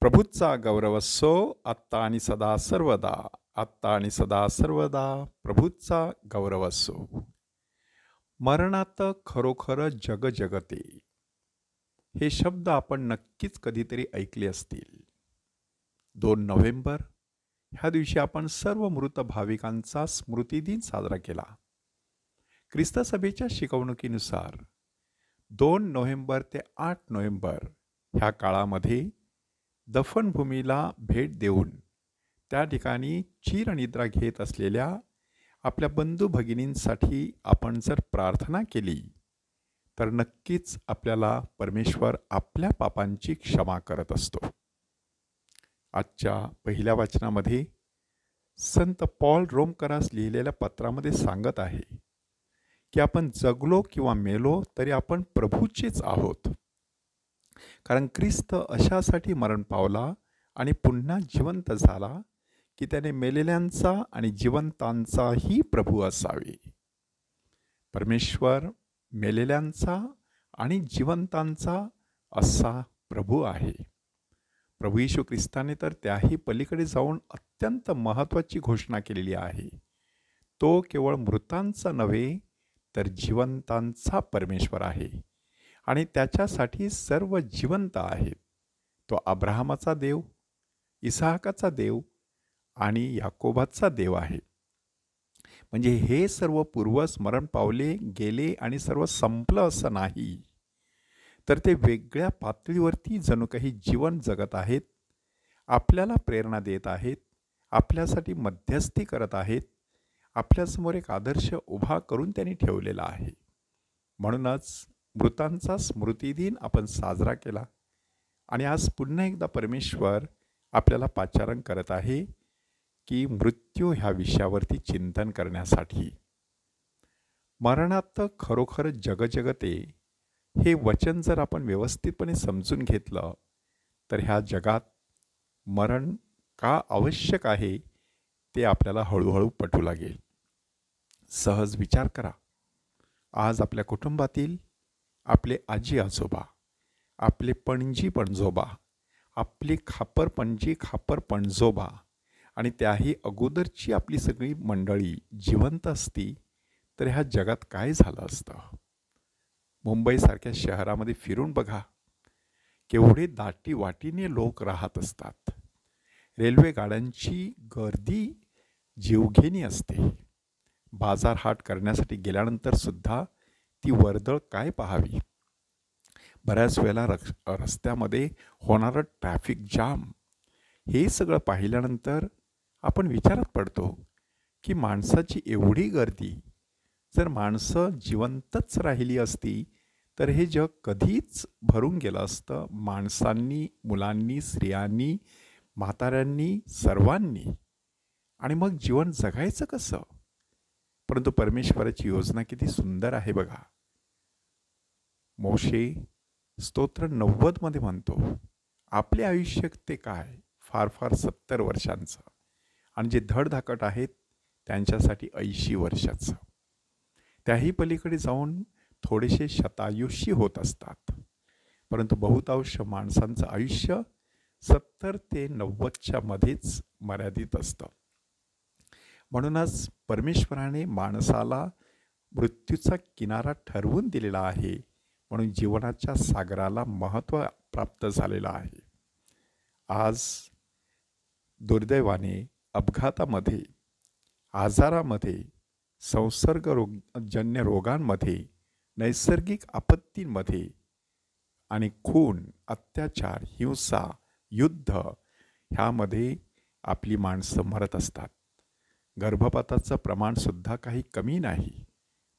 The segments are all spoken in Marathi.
प्रभूचा गौरव असो आत्ता आणि सदा सर्वदा. आत्ता आणि सदा सर्वदा प्रभूचा गौरव असो. मरणात खरोखर जग जगते. हे शब्द आपण नक्कीच कधीतरी ऐकले असतील. 2 नोव्हेंबर ह्या दिवशी आपण सर्व मृत भाविकांचा स्मृतिदिन साजरा केला. ख्रिस्त सभेच्या शिकवणुकीनुसार 2 नोव्हेंबर ते 8 नोव्हेंबर ह्या काळामध्ये दफनभूमीला भेट देऊन त्या ठिकाणी चिरनिद्रा घेत असलेल्या आपल्या बंधू भगिनींसाठी आपण जर प्रार्थना केली तर नक्कीच आपल्याला परमेश्वर आपल्या पापांची क्षमा करत असतो. आजच्या पहिल्या वाचनामध्ये संत पॉल रोमकरास लिहिलेल्या पत्रामध्ये सांगत आहे की आपण जगलो किंवा मेलो तरी आपण प्रभूचेच आहोत. कारण ख्रिस्त अशासाठी मरण पावला आणि पुन्हा जिवंत झाला की त्याने मेलेल्यांचा आणि जिवंतांचाही प्रभू असावे. परमेश्वर मेलेल्यांचा आणि जिवंतांचा असा प्रभू आहे. प्रभू येशू ख्रिस्ताने तर त्याही पलीकडे जाऊन अत्यंत महत्त्वाची घोषणा केलेली आहे. तो केवळ मृतांचा नव्हे तर जिवंतांचा परमेश्वर आहे आणि त्याच्यासाठी सर्व जिवंत आहेत. तो अब्राहमाचा देव, इसाहकाचा देव आणि याकोबाचा देव आहे. म्हणजे हे सर्व पूर्वज मरण पावले गेले आणि सर्व संपलं असं नाही, तर ते वेगळ्या पातळीवरती जणू काही जीवन जगत आहेत, आपल्याला प्रेरणा देत आहेत, आपल्यासाठी मध्यस्थी करत आहेत, आपल्यासमोर एक आदर्श उभा करून त्यांनी ठेवलेला आहे. म्हणूनच मृतांचा स्मृतिदिन आपण साजरा केला आणि आज पुन्हा एकदा परमेश्वर आपल्याला पाचारण करत आहे की मृत्यू ह्या विषयावरती चिंतन करण्यासाठी. मरणात खरोखर जग जगते हे वचन जर आपण व्यवस्थितपणे समजून घेतलं तर ह्या जगात मरण का आवश्यक आहे ते आपल्याला हळूहळू पटू लागेल. सहज विचार करा. आज आपल्या कुटुंबातील आपले आजी आजोबा, आपले पणजी पणजोबा, आपली खापर पणजोबा आणि त्याही अगोदरची आपली सगळी मंडळी जिवंत असती तर ह्या जगात काय झालं असतं. मुंबईसारख्या शहरामध्ये फिरून बघा, केवढे दाटी वाटीने लोक राहत असतात. रेल्वे गाड्यांची गर्दी जीवघेणी असते. बाजारहाट करण्यासाठी गेल्यानंतर सुद्धा ती वर्दळ काय पाहावी. बऱ्याच वेळेला रस्त्यामध्ये होणारं ट्रॅफिक जाम हे सगळं पाहिल्यानंतर आपण विचारात पडतो की माणसाची एवढी गर्दी, जर माणसं जिवंतच राहिली असती तर हे जग कधीच भरून गेलं असतं. माणसांनी, मुलांनी, स्त्रियांनी, म्हाताऱ्यांनी, सर्वांनी. आणि मग जीवन जगायचं कसं. परंतु परमेश्वराची योजना किती सुंदर आहे बघा. मोशे स्तोत्र 90 म्हणतो, आपले आयुष्य ते काय, फार फार 70 वर्षांचं आणि जे धडधाकट आहेत त्यांच्यासाठी 80 वर्षाचं. त्याही पलीकडे जाऊन थोडेसे शतायुषी होत असतात. परंतु बहुतांश माणसांचं आयुष्य 70 ते 90च्या मध्येच मर्यादित असतं. म्हणूनच परमेश्वराने माणसाला मृत्यूचा किनारा ठरवून दिलेला आहे. म्हणून जीवनाच्या सागराला महत्त्व प्राप्त झालेलं आहे. आज दुर्दैवाने अपघातामध्ये, आजारामध्ये, संसर्गजन्य रोगांमध्ये, नैसर्गिक आपत्तींमध्ये आणि खून, अत्याचार, हिंसा, युद्ध ह्यामध्ये आपली माणसं मरत असतात. गर्भपाताचं प्रमाणसुद्धा काही कमी नाही.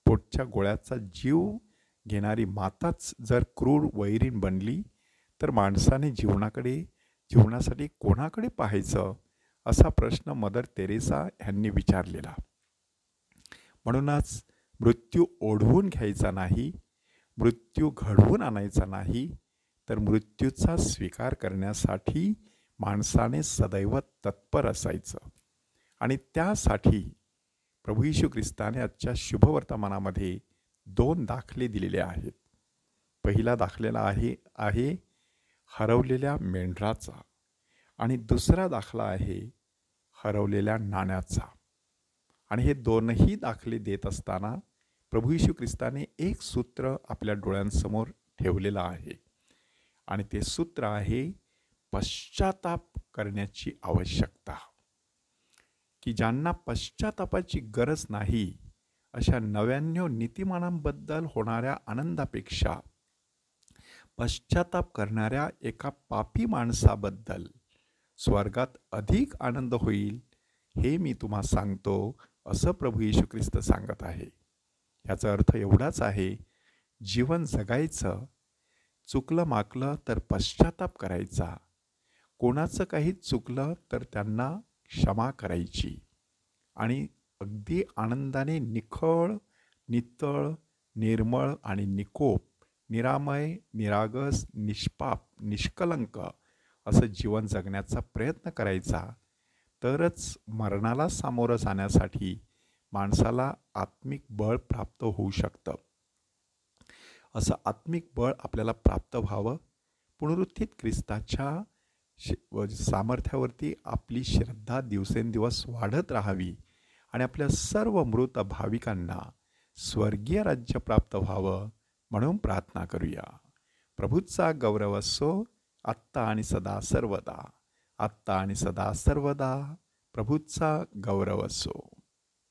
पोटच्या गोळ्याचा जीव घेणारी माताच जर क्रूर वैरीण बनली तर माणसाने जीवनासाठी कोणाकडे पाहायचं असा प्रश्न मदर तेरेसा ह्यांनी विचारलेला. म्हणूनच मृत्यू ओढवून घ्यायचा नाही, मृत्यू घडवून आणायचा नाही, तर मृत्यूचा स्वीकार करण्यासाठी माणसाने सदैव तत्पर असायचं. आणि त्यासाठी प्रभू येशू ख्रिस्ताने आजच्या शुभवर्तमानामध्ये 2 दाखले दिलेले आहेत. पहिला दाखलेला आहे हरवलेल्या मेंढराचा. आणि दुसरा दाखला आहे हरवलेल्या नाण्याचा. आणि हे दोनही दाखले देत असताना प्रभू येशू ख्रिस्ताने एक सूत्र आपल्या डोळ्यांसमोर ठेवलेलं आहे. आणि ते सूत्र आहे पश्चाताप करण्याची आवश्यकता. की ज्यांना पश्चातापाची गरज नाही अशा 99 नीतिमानांबद्दल होणाऱ्या आनंदापेक्षा पश्चाताप करणाऱ्या एका पापी माणसाबद्दल स्वर्गात अधिक आनंद होईल, हे मी तुम्हा सांगतो, असं प्रभू येशू ख्रिस्त सांगत आहे. याचा अर्थ एवढाच आहे, जीवन जगायचं, चुकलं माकलं तर पश्चाताप करायचा, कोणाचं काही चुकलं तर त्यांना क्षमा करायची आणि अगदी आनंदाने निखळ, नितळ, निर्मळ आणि निकोप, निरामय, निरागस, निष्पाप, निष्कलंक असं जीवन जगण्याचा प्रयत्न करायचा. तरच मरणाला सामोरं जाण्यासाठी माणसाला आत्मिक बळ प्राप्त होऊ शकतं. असं आत्मिक बळ आपल्याला प्राप्त व्हावं, पुनरुत्थित ख्रिस्ताच्या सामर्थ्यावरती आपली श्रद्धा दिवसेंदिवस वाढत राहावी आणि आपल्या सर्व मृत भाविकांना स्वर्गीय राज्य प्राप्त व्हावं म्हणून प्रार्थना करूया. प्रभूचा गौरव असो, आत्ता आणि सदा सर्वदा. आत्ता आणि सदा सर्वदा प्रभूचा गौरव असो.